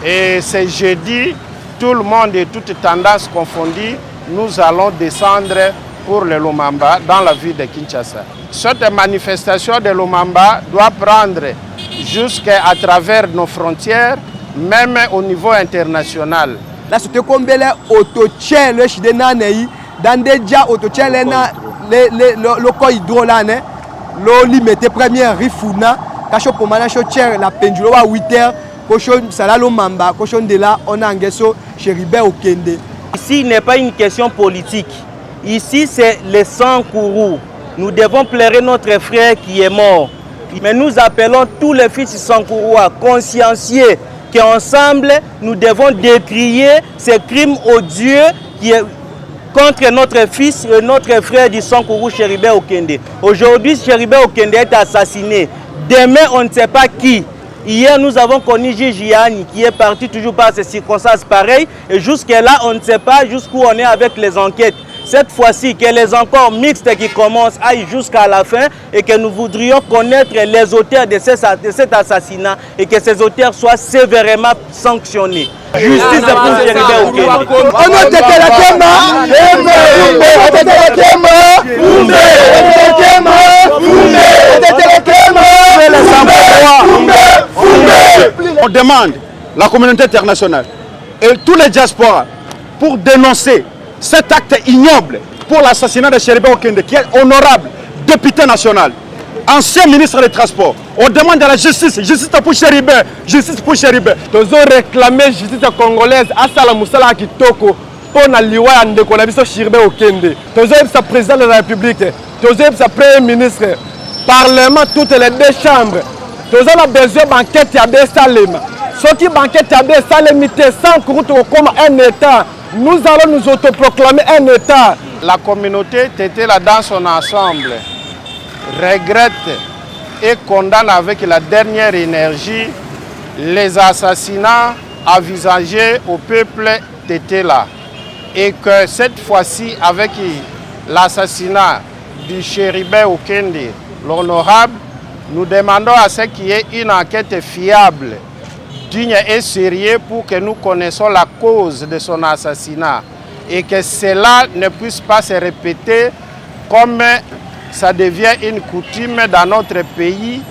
Et c'est jeudi, tout le monde et toutes tendances confondues, nous allons descendre pour le Lumamba dans la ville de Kinshasa. Cette manifestation de Lumamba doit prendre jusqu'à travers nos frontières, même au niveau international. La société combele autotien le chidenanei dans déjà autotien le ko hydrolane lo limité première rifuna kacho pomana cho tien la pendulo wa 8h kocho salalo mamba kocho de là on a ngeso Chéribert Okende. Ici n'est pas une question politique. Ici c'est le Sankourou. Nous devons pleurer notre frère qui est mort. Mais nous appelons tous les fils de Sankourou à consciencier qu'ensemble, nous devons décrier ces crimes odieux qui est contre notre fils et notre frère du Sankourou, Chéribert Okende. Aujourd'hui, Chéribert Okende est assassiné. Demain, on ne sait pas qui. Hier, nous avons connu Gigiani qui est parti toujours par ces circonstances pareilles. Et jusque-là, on ne sait pas jusqu'où on est avec les enquêtes. Cette fois-ci, que les encore mixtes qui commencent aillent jusqu'à la fin et que nous voudrions connaître les auteurs de cet assassinat et que ces auteurs soient sévèrement sanctionnés. Justice pour Chéribert Okende. On demande la communauté internationale et tous les diasporas pour dénoncer cet acte ignoble pour l'assassinat de Chéribert Okende, qui est honorable député national, ancien ministre des Transports. On demande à la justice, justice pour Chéribert, justice pour Chéribert. Nous avons réclamé justice congolaise à Salamoussala Kitoko pour la liwa de Kolabis Chéribert Okende. Nous avons le président de la République, nous avons le premier ministre, parlement, toutes les deux chambres. Nous avons besoin d'enquête à des salem. Ce qui banquette à des salemité sans comme un État. Nous allons nous autoproclamer un État. La communauté Tétéla dans son ensemble regrette et condamne avec la dernière énergie les assassinats envisagés au peuple Tétéla. Et que cette fois-ci, avec l'assassinat du Chéribert Okende, l'honorable, nous demandons à ce qu'il y ait une enquête fiable, digne et sérieux pour que nous connaissions la cause de son assassinat et que cela ne puisse pas se répéter comme ça devient une coutume dans notre pays.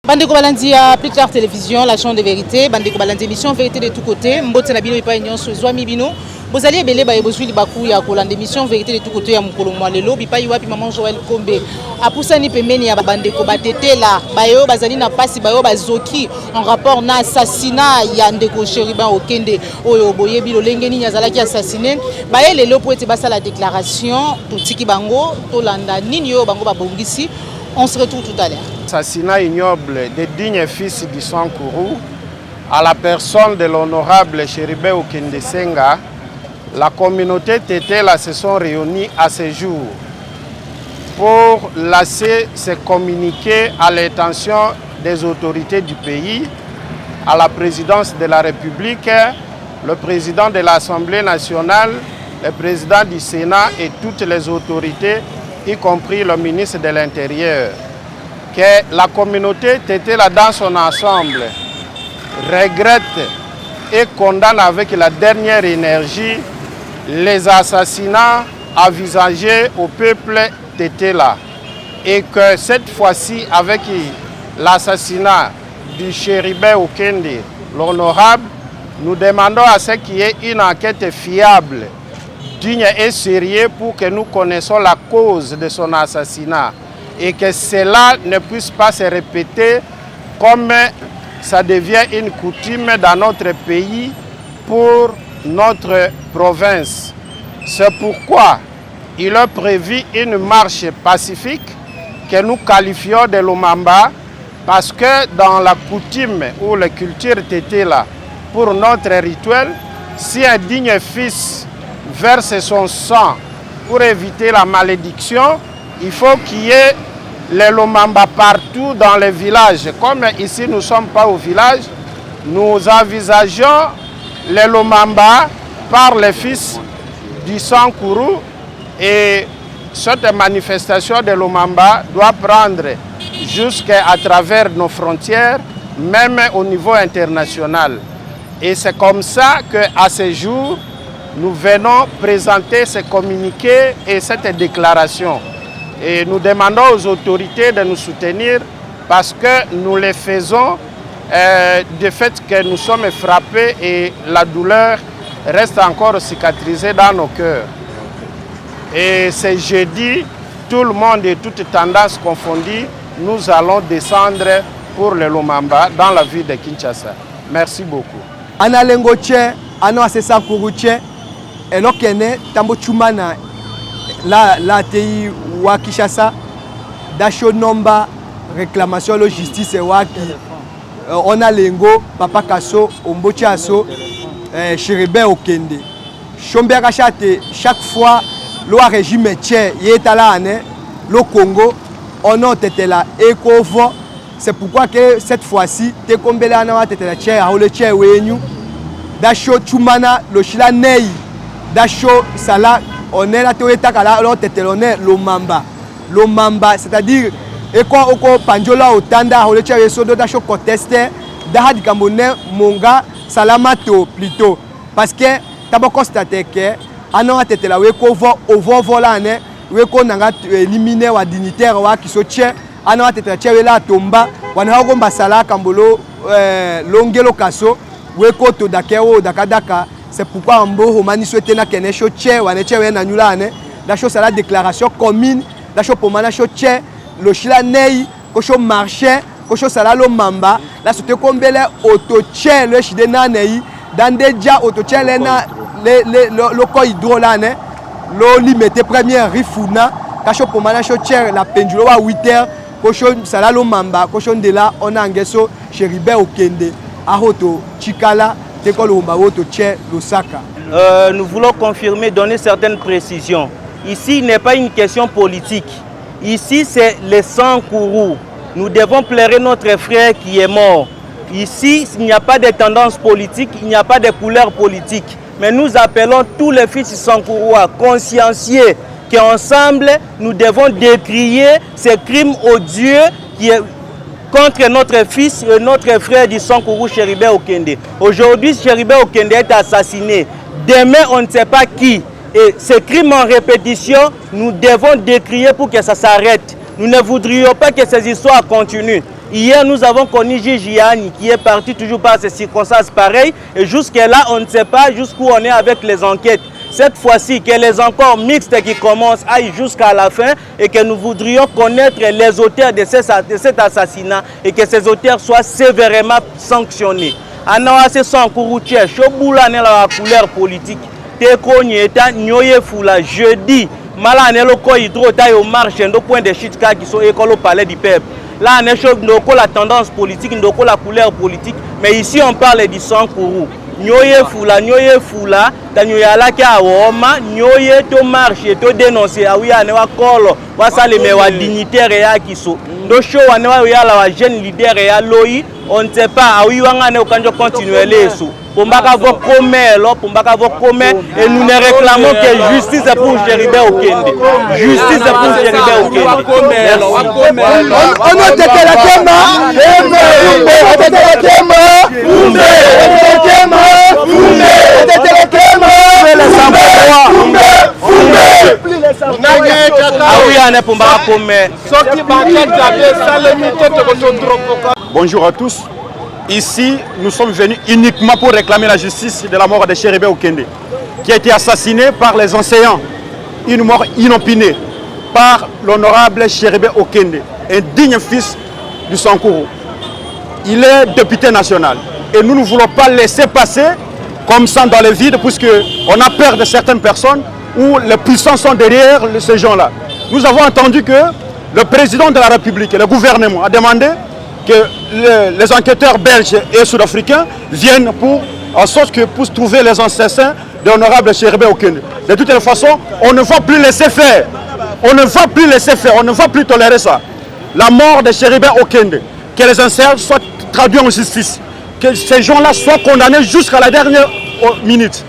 Bandeko Balandi à Plus Clair Télévision, la chaîne de vérité. Bandeko Balandi émission vérité de tous côtés. Mbote na bino ipa union Zwami bino. Bozali ebele ba ebozwi libaku ya kolanda émission vérité de tous côtés ya mukolo mwalelo bipa yiwapi maman Joël Kombe. Apusani pembeni ya bandeko batetela bayo bazali na pasi bayo bazoki en rapport na assassinat ya ndeko Chéribert Okende oyo boyebi lolenge nini azalaki assassiné. Baye lelo po ete basa la déclaration totiki bango tolanda nini yo bango babongisi. On se retrouve tout à l'heure. Assassinat ignoble des dignes fils du Sankourou à la personne de l'honorable Chéribert Okende Senga, la communauté Tétéla se sont réunis à ce jour pour laisser ce communiqué à l'intention des autorités du pays, à la présidence de la République, le président de l'Assemblée nationale, le président du Sénat et toutes les autorités, y compris le ministre de l'Intérieur, que la communauté Tétéla dans son ensemble regrette et condamne avec la dernière énergie les assassinats envisagés au peuple Tétéla. Et que cette fois-ci, avec l'assassinat du Chéribert Okende, l'honorable, nous demandons à ce qu'il y ait une enquête fiable, digne et sérieux pour que nous connaissions la cause de son assassinat et que cela ne puisse pas se répéter comme ça devient une coutume dans notre pays pour notre province. C'est pourquoi il a prévu une marche pacifique que nous qualifions de Lumamba parce que dans la coutume ou la culture Tétéla, pour notre rituel, si un digne fils verse son sang pour éviter la malédiction, il faut qu'il y ait les Lomamba partout dans les villages. Comme ici nous ne sommes pas au village, nous envisageons les Lomamba par les fils du Sankourou, et cette manifestation de Lomamba doit prendre jusqu'à travers nos frontières, même au niveau international. Et c'est comme ça qu'à ce jour, nous venons présenter ce communiqué et cette déclaration. Et nous demandons aux autorités de nous soutenir parce que nous les faisons du fait que nous sommes frappés et la douleur reste encore cicatrisée dans nos cœurs. Et ce jeudi, tout le monde et toutes tendances confondues, nous allons descendre pour le Lomamba dans la ville de Kinshasa. Merci beaucoup. Ana lengo tche, ana asesa kuru tche, elokene tambo chumana la tei wa Kinshasa, dasho nomba réclamation de justice waki, on a lengo papa kaso, ombochi aso, Chéribé Okende. Chombe kachate chaque fois le régime tche yetala ane, le Congo, on a été là écovo. C'est pourquoi que cette fois-ci, te kombele ana tete la tche, a le tche wenyu. Dasho chumana lo shila nei. Dasho sala on est la toeta kala lo tete on est Lomamba. Lomamba, c'est-à-dire eko oko panjola otanda le tche resodo dasho conteste dahad kamone monga salamato plutôt parce que tabo constater que ana tete la weko ovo volane weko nanga éliminer wa dignitaire wa kisoche ana tete tche la tomba wana ko mbasala kambolo longelo kaso weko to dakeo dakadaka. C'est pourquoi en beau romani souhaité na kenesho tche wana tche na nyula ane la chose à la déclaration commune la chose pour mana cho tche lo shila nei ko cho marché ko cho sala lo mamba la sote kombele auto tche le shide na nei dans déjà auto tche le na le ko hydro là ne lo limité première rifuna ka cho pour mana cho tche la pendulo wa 8h ko cho sala lo mamba ko cho ndela on angeso Chéribé Okende a auto chikala te ko lo mba auto tche lo saka. Nous voulons confirmer, donner certaines précisions. Ici, il n'est pas une question politique. Ici, c'est le Sankourou. Nous devons pleurer notre frère qui est mort. Ici, il n'y a pas de tendance politique, il n'y a pas de couleur politique. Mais nous appelons tous les fils du Sankourou à consciencier qu'ensemble, nous devons décrier ces crimes odieux qui est contre notre fils et notre frère du Sankourou, Chéribé Okende. Aujourd'hui, Chéribé Okende est assassiné. Demain, on ne sait pas qui. Et ces crimes en répétition, nous devons décrier pour que ça s'arrête. Nous ne voudrions pas que ces histoires continuent. Hier, nous avons connu Gigiani qui est parti toujours par ces circonstances pareilles. Et jusque-là, on ne sait pas jusqu'où on est avec les enquêtes. Cette fois-ci, que les encore mixtes qui commencent aillent jusqu'à la fin et que nous voudrions connaître les auteurs de cet assassinat et que ces auteurs soient sévèrement sanctionnés. Anawase Sankourou tche, choboula ne la couleur politique. Te konyeta nyoye fula jeudi. Mala ne lo ko hydro ta yo marche ndo point de chitka qui sont école au palais du peuple. Là on est ndoko la tendance politique, ndoko la couleur politique, mais ici on parle du Sankourou. Nyoye fula, ta nyoya la ka woma, nyoye to marche to dénoncer awi ane wa kolo, wa saleme wa dignitaire ya kiso. Ndo show ane wa ya la wa jeune leader ya loyi. On ne sait pas, oui, on a continuer les sous. Pour et nous ne réclamons que justice pour Chéribé Okende. Justice pour Chéribé Okende. On a été la Bonjour à tous. Ici, nous sommes venus uniquement pour réclamer la justice de la mort de Chéribé Okende, qui a été assassiné par les enseignants. Une mort inopinée par l'honorable Chéribé Okende, un digne fils du Sankourou. Il est député national et nous ne voulons pas laisser passer comme ça dans le vide, puisqu'on a peur de certaines personnes où les puissants sont derrière ces gens-là. Nous avons entendu que le président de la République et le gouvernement a demandé que les enquêteurs belges et sud-africains viennent en sorte que pour trouver les assassins de l'honorable Chéribé Okende. De toute façon, on ne va plus laisser faire. On ne va plus laisser faire, on ne va plus tolérer ça. la mort de Chéribert Okende, que les inserts soient traduits en justice, que ces gens-là soient condamnés jusqu'à la dernière minute,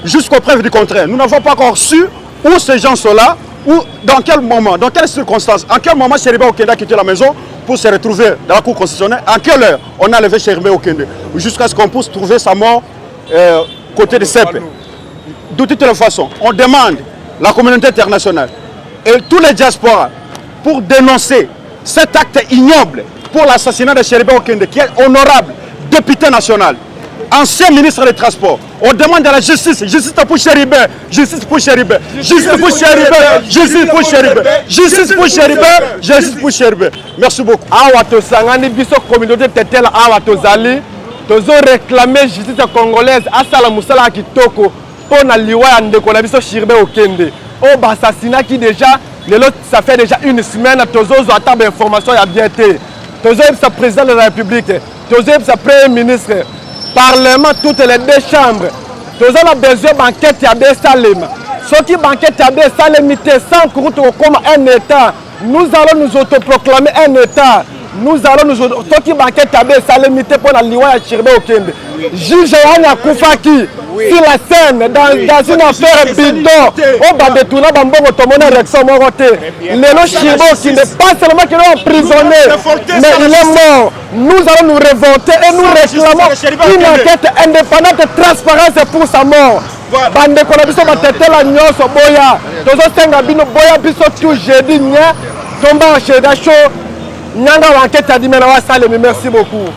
jusqu'aux preuves du contraire. Nous n'avons pas encore su où ces gens sont là, ou dans quel moment, dans quelles circonstances, en quel moment Chéribert Okende a quitté la maison pour se retrouver dans la cour constitutionnelle, en quelle heure on a levé Chéribert Okende, jusqu'à ce qu'on puisse trouver sa mort côté de CEP. De toutes les façons, on demande la communauté internationale et tous les diasporas pour dénoncer cet acte ignoble pour l'assassinat de Chéribert Okende, qui est honorable député national, ancien ministre des Transports. On demande à la justice, justice pour Chéribert, justice pour Chéribert, justice pour Chéribert, justice pour Chéribert, justice pour Chéribert, justice pour Chéribert. Merci beaucoup. Awa tosangani biso communauté tetela awa tozali tozo réclamer justice congolaise asala musala kitoko pour na liwa ya ndeko na biso Chéribert Okende. Oh bah assassinat qui déjà ça fait déjà une semaine tozo attend information ya bien té. Tozo sa président de la République, tozo sa premier ministre, parlement toutes les deux chambres. Tozo a besoin d'enquête ya Salem. Ce qui banquette ya Salem sans courte comme un état. Nous allons nous autoproclamer un état. Nous allons nous ce qui banquette ya Salem pour la liwa ya Chéribert Okende. Juge Yohana Koufaki sur la scène dans une affaire bidon on va détourner Bambongo Tomone Rexon Morote. Lélo Chéribert qui n'est pas seulement qu'il est emprisonné, mais il est mort. Nous allons nous révolter et nous réclamons une enquête indépendante et transparente pour sa mort. Bande Kolabiso va têter la nyonso boya. Tozo senga bino boya biso tout jeudi nya tomba chez Dacho. Nyanga enquête a dit mais merci beaucoup.